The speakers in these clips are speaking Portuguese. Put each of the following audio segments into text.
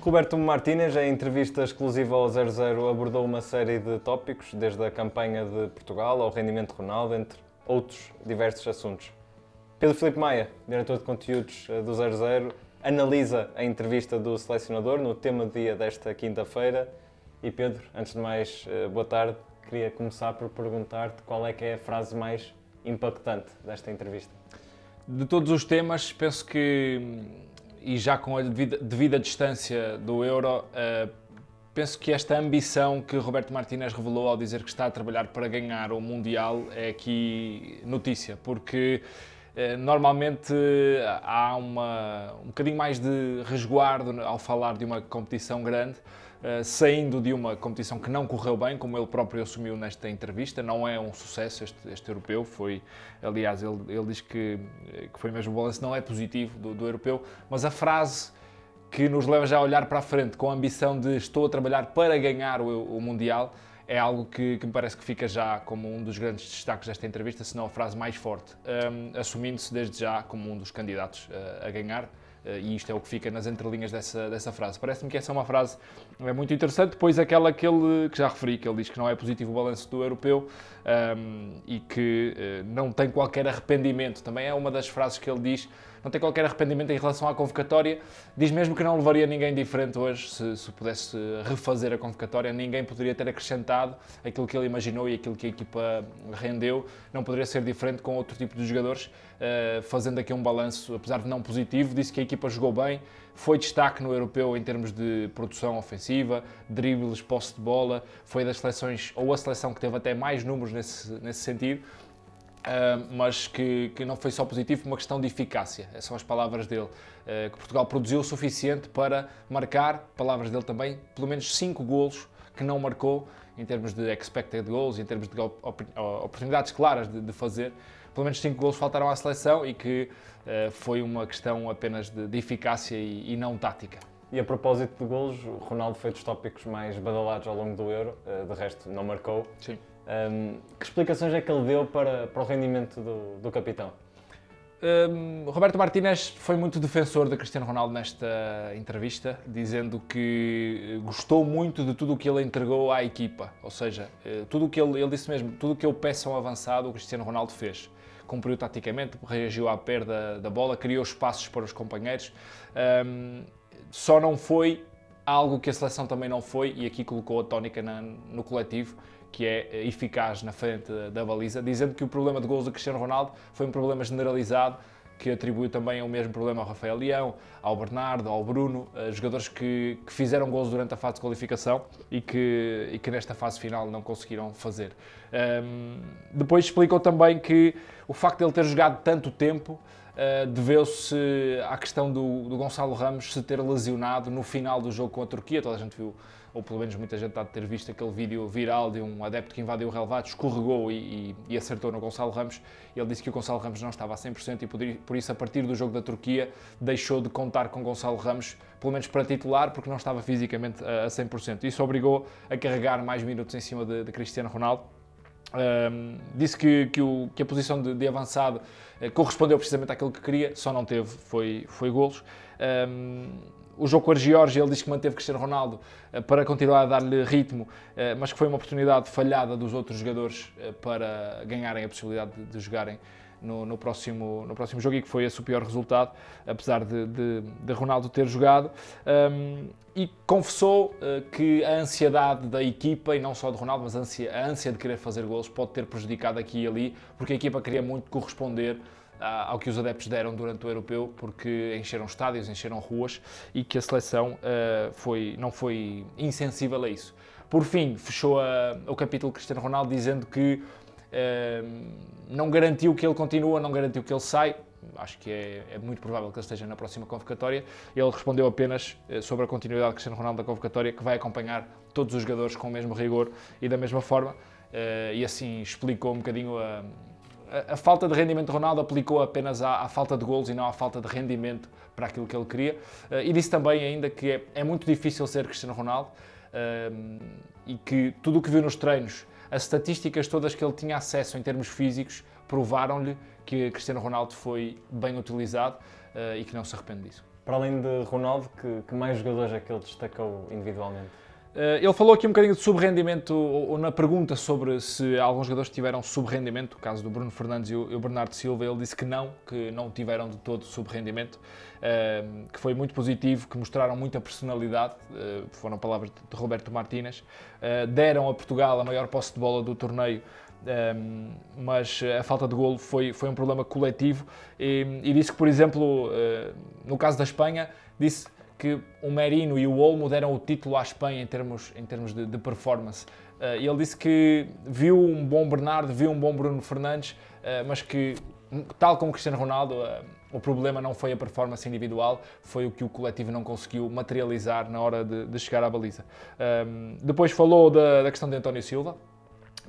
Roberto Martínez, em entrevista exclusiva ao 00, abordou uma série de tópicos, desde a campanha de Portugal ao rendimento de Ronaldo, entre outros diversos assuntos. Pedro Filipe Maia, diretor de conteúdos do 00, analisa a entrevista do selecionador no tema do dia desta quinta-feira. E Pedro, antes de mais, boa tarde. Queria começar por perguntar-te qual é que é a frase mais impactante desta entrevista. De todos os temas, penso que, e já com a devida distância do Euro, penso que esta ambição que Roberto Martínez revelou ao dizer que está a trabalhar para ganhar o Mundial é aqui notícia, porque normalmente há um bocadinho mais de resguardo ao falar de uma competição grande, saindo de uma competição que não correu bem, como ele próprio assumiu nesta entrevista. Não é um sucesso este europeu, aliás, ele diz que foi mesmo o balanço, não é positivo do europeu, mas a frase que nos leva já a olhar para a frente com a ambição de estou a trabalhar para ganhar o Mundial, é algo que me parece que fica já como um dos grandes destaques desta entrevista, se não a frase mais forte, assumindo-se desde já como um dos candidatos a ganhar. E isto é o que fica nas entrelinhas dessa frase. Parece-me que essa é uma frase muito interessante. Depois aquela que já referi, que ele diz que não é positivo o balanço do europeu e que não tem qualquer arrependimento. Também é uma das frases que ele diz, não tem qualquer arrependimento em relação à convocatória. Diz mesmo que não levaria ninguém diferente hoje, se pudesse refazer a convocatória. Ninguém poderia ter acrescentado aquilo que ele imaginou e aquilo que a equipa rendeu. Não poderia ser diferente com outro tipo de jogadores. Fazendo aqui um balanço, apesar de não positivo, disse que a equipa jogou bem, foi destaque no europeu em termos de produção ofensiva, dribles, posse de bola, foi das seleções, ou a seleção que teve até mais números nesse sentido, mas que não foi só positivo, uma questão de eficácia. Essas são as palavras dele, que Portugal produziu o suficiente para marcar, palavras dele também, pelo menos 5 golos que não marcou, em termos de expected goals, em termos de oportunidades claras de fazer. Pelo menos 5 golos faltaram à seleção e que foi uma questão apenas de eficácia e não tática. E a propósito de golos, o Ronaldo foi dos tópicos mais badalados ao longo do Euro, de resto não marcou. Sim. Que explicações é que ele deu para o rendimento do capitão? Roberto Martínez foi muito defensor de Cristiano Ronaldo nesta entrevista, dizendo que gostou muito de tudo o que ele entregou à equipa, ou seja, tudo o que ele disse mesmo, tudo o que eu peço a um avançado, o Cristiano Ronaldo fez. Cumpriu taticamente, reagiu à perda da bola, criou espaços para os companheiros, só não foi algo que a seleção também não foi, e aqui colocou a tónica no coletivo, que é eficaz na frente da baliza, dizendo que o problema de gols do Cristiano Ronaldo foi um problema generalizado, que atribuiu também o mesmo problema ao Rafael Leão, ao Bernardo, ao Bruno, jogadores que fizeram gols durante a fase de qualificação e que nesta fase final não conseguiram fazer. Depois explicou também que o facto de ele ter jogado tanto tempo deveu-se à questão do Gonçalo Ramos se ter lesionado no final do jogo com a Turquia. Toda a gente viu, ou pelo menos muita gente há de ter visto aquele vídeo viral de um adepto que invadiu o relvado, escorregou e acertou no Gonçalo Ramos. Ele disse que o Gonçalo Ramos não estava a 100% e por isso, a partir do jogo da Turquia, deixou de contar com Gonçalo Ramos, pelo menos para titular, porque não estava fisicamente a 100%. Isso obrigou a carregar mais minutos em cima de Cristiano Ronaldo. Disse que a posição de avançado correspondeu precisamente àquilo que queria, só não teve, foi golos. O jogo com a Geórgia, ele disse que manteve Cristiano Ronaldo para continuar a dar-lhe ritmo, mas que foi uma oportunidade falhada dos outros jogadores para ganharem a possibilidade de jogarem no próximo jogo, e que foi esse o pior resultado, apesar de Ronaldo ter jogado. E confessou que a ansiedade da equipa, e não só de Ronaldo, mas a ânsia de querer fazer golos, pode ter prejudicado aqui e ali, porque a equipa queria muito corresponder ao que os adeptos deram durante o europeu, porque encheram estádios, encheram ruas, e que a seleção não foi insensível a isso. Por fim, fechou o capítulo Cristiano Ronaldo dizendo que não garantiu que ele continua, não garantiu que ele sai. Acho que é muito provável que ele esteja na próxima convocatória. Ele respondeu apenas sobre a continuidade de Cristiano Ronaldo da convocatória, que vai acompanhar todos os jogadores com o mesmo rigor e da mesma forma, e assim explicou um bocadinho a falta de rendimento de Ronaldo, aplicou apenas à falta de golos e não à falta de rendimento para aquilo que ele queria. E disse também ainda que é muito difícil ser Cristiano Ronaldo, e que tudo o que viu nos treinos, as estatísticas todas que ele tinha acesso em termos físicos, provaram-lhe que Cristiano Ronaldo foi bem utilizado, e que não se arrepende disso. Para além de Ronaldo, que mais jogadores é que ele destacou individualmente? Ele falou aqui um bocadinho de subrendimento, ou na pergunta sobre se alguns jogadores tiveram subrendimento, o caso do Bruno Fernandes e o Bernardo Silva, ele disse que não tiveram de todo subrendimento, que foi muito positivo, que mostraram muita personalidade, foram palavras de Roberto Martínez, deram a Portugal a maior posse de bola do torneio, mas a falta de golo foi um problema coletivo e disse que, por exemplo, no caso da Espanha, disse que o Merino e o Olmo deram o título à Espanha em termos de performance. Ele disse que viu um bom Bernardo, viu um bom Bruno Fernandes, mas que, tal como Cristiano Ronaldo, o problema não foi a performance individual, foi o que o coletivo não conseguiu materializar na hora de chegar à baliza. Depois falou da questão de António Silva,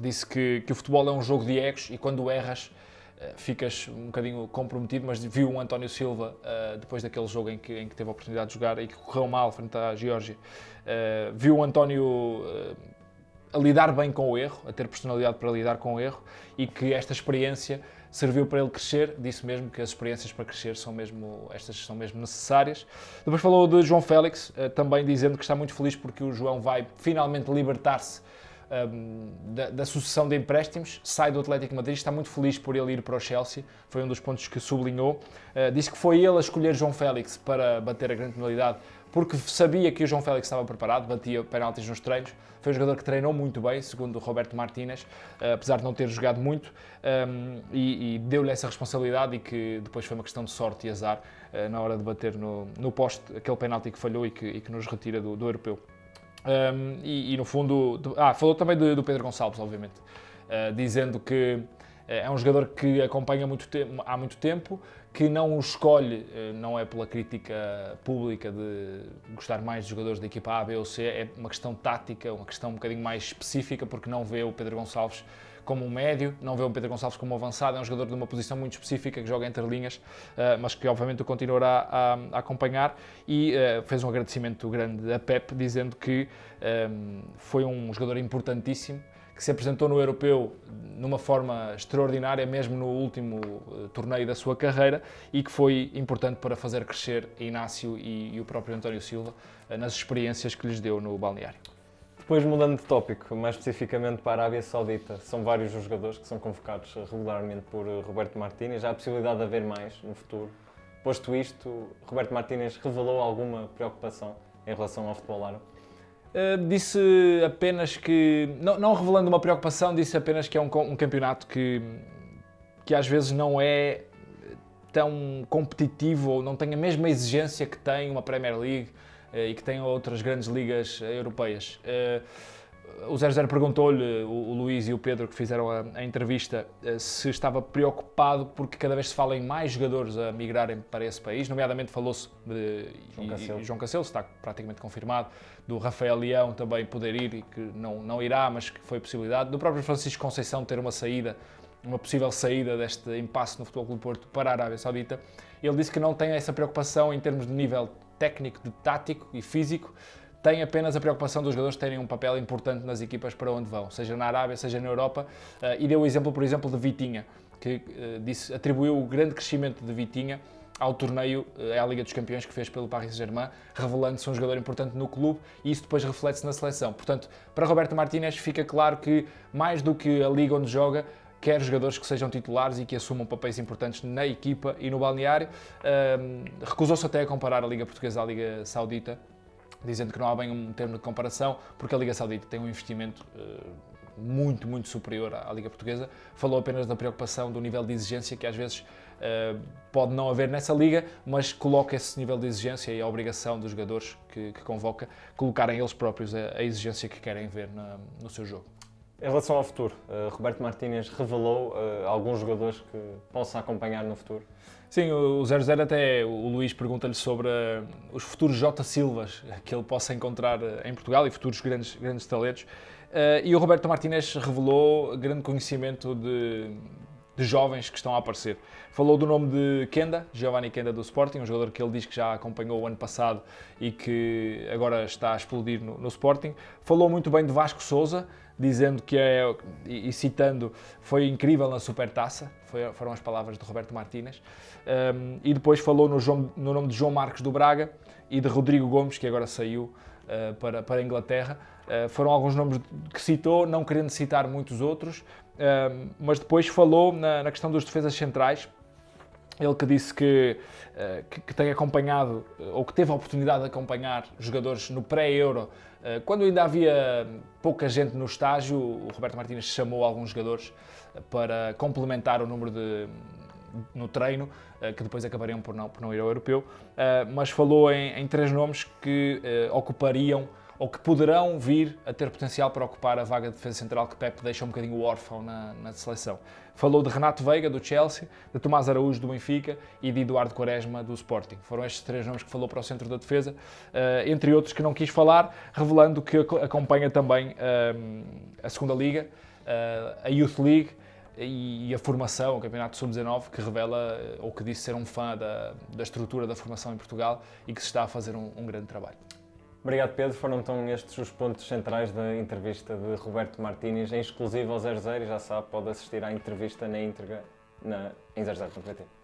disse que o futebol é um jogo de egos e quando erras ficas um bocadinho comprometido, mas viu um António Silva, depois daquele jogo em que teve a oportunidade de jogar e que correu mal frente à Geórgia, viu o António a lidar bem com o erro, a ter personalidade para lidar com o erro e que esta experiência serviu para ele crescer, disse mesmo que as experiências para crescer são mesmo necessárias. Depois falou de João Félix, também dizendo que está muito feliz porque o João vai finalmente libertar-se da sucessão de empréstimos, sai do Atlético de Madrid, está muito feliz por ele ir para o Chelsea, foi um dos pontos que sublinhou. Disse que foi ele a escolher João Félix para bater a grande penalidade, porque sabia que o João Félix estava preparado, batia penaltis nos treinos, foi um jogador que treinou muito bem, segundo o Roberto Martínez, apesar de não ter jogado muito, e deu-lhe essa responsabilidade e que depois foi uma questão de sorte e azar na hora de bater no poste, aquele penalti que falhou e que nos retira do europeu. E no fundo, falou também do Pedro Gonçalves, obviamente, dizendo que é um jogador que acompanha há muito tempo, que não o escolhe, não é pela crítica pública de gostar mais de jogadores da equipa A, B ou C, é uma questão tática, uma questão um bocadinho mais específica, porque não vê o Pedro Gonçalves como um médio, não vê o Pedro Gonçalves como um avançado, é um jogador de uma posição muito específica que joga entre linhas, mas que obviamente o continuará a acompanhar e fez um agradecimento grande a Pep, dizendo que foi um jogador importantíssimo, que se apresentou no Europeu numa forma extraordinária, mesmo no último torneio da sua carreira, e que foi importante para fazer crescer Inácio e o próprio António Silva nas experiências que lhes deu no balneário. Depois, mudando de tópico, mais especificamente para a Arábia Saudita, são vários os jogadores que são convocados regularmente por Roberto Martínez. Há a possibilidade de haver mais no futuro. Posto isto, Roberto Martínez revelou alguma preocupação em relação ao futebol árabe? Disse apenas que, não revelando uma preocupação, disse apenas que é um campeonato que às vezes não é tão competitivo ou não tem a mesma exigência que tem uma Premier League e que tem outras grandes ligas europeias. O 00 perguntou-lhe, o Luís e o Pedro que fizeram a entrevista, se estava preocupado porque cada vez se fala em mais jogadores a migrarem para esse país, nomeadamente falou-se de João Cancelo, está praticamente confirmado, do Rafael Leão também poder ir e que não irá, mas que foi possibilidade, do próprio Francisco Conceição ter uma possível saída deste impasse no Futebol Clube do Porto para a Arábia Saudita. Ele disse que não tem essa preocupação em termos de nível técnico, de tático e físico, tem apenas a preocupação dos jogadores terem um papel importante nas equipas para onde vão, seja na Arábia, seja na Europa, e deu o exemplo, por exemplo, de Vitinha, que atribuiu o grande crescimento de Vitinha ao torneio, à Liga dos Campeões que fez pelo Paris Saint-Germain, revelando-se um jogador importante no clube e isso depois reflete-se na seleção. Portanto, para Roberto Martínez fica claro que, mais do que a liga onde joga, quer jogadores que sejam titulares e que assumam papéis importantes na equipa e no balneário. Recusou-se até a comparar a Liga Portuguesa à Liga Saudita, dizendo que não há bem um termo de comparação, porque a Liga Saudita tem um investimento muito, muito superior à Liga Portuguesa. Falou apenas da preocupação do nível de exigência que às vezes pode não haver nessa liga, mas coloca esse nível de exigência e a obrigação dos jogadores que convoca colocarem eles próprios a exigência que querem ver no seu jogo. Em relação ao futuro, Roberto Martínez revelou alguns jogadores que possa acompanhar no futuro? Sim, o 00 até, o Luís pergunta-lhe sobre os futuros J. Silvas que ele possa encontrar em Portugal e futuros grandes talentos. E o Roberto Martínez revelou grande conhecimento de de jovens que estão a aparecer. Falou do nome de Kenda, Giovanni Kenda do Sporting, um jogador que ele diz que já acompanhou o ano passado e que agora está a explodir no Sporting. Falou muito bem de Vasco Sousa, dizendo que e citando, foi incrível na Supertaça, foram as palavras de Roberto Martínez. E depois falou no nome de João Marcos do Braga e de Rodrigo Gomes, que agora saiu para a Inglaterra. Foram alguns nomes que citou, não querendo citar muitos outros, mas depois falou na questão dos defesas centrais. Ele que disse que tem acompanhado, ou que teve a oportunidade de acompanhar jogadores no pré-Euro, quando ainda havia pouca gente no estágio. O Roberto Martínez chamou alguns jogadores para complementar o número no treino, que depois acabariam por não ir ao Europeu, mas falou em 3 nomes que ocupariam, ou que poderão vir a ter potencial para ocupar a vaga de defesa central que Pep deixa um bocadinho órfão na seleção. Falou de Renato Veiga, do Chelsea, de Tomás Araújo, do Benfica, e de Eduardo Quaresma, do Sporting. Foram estes 3 nomes que falou para o centro da defesa, entre outros que não quis falar, revelando que acompanha também a segunda Liga, a Youth League e a formação, o Campeonato Sub-19, que revela, ou que disse ser um fã da estrutura da formação em Portugal e que se está a fazer um grande trabalho. Obrigado, Pedro. Foram então estes os pontos centrais da entrevista de Roberto Martínez, em exclusivo ao 00, e já sabe, pode assistir à entrevista na íntegra em 00.pt.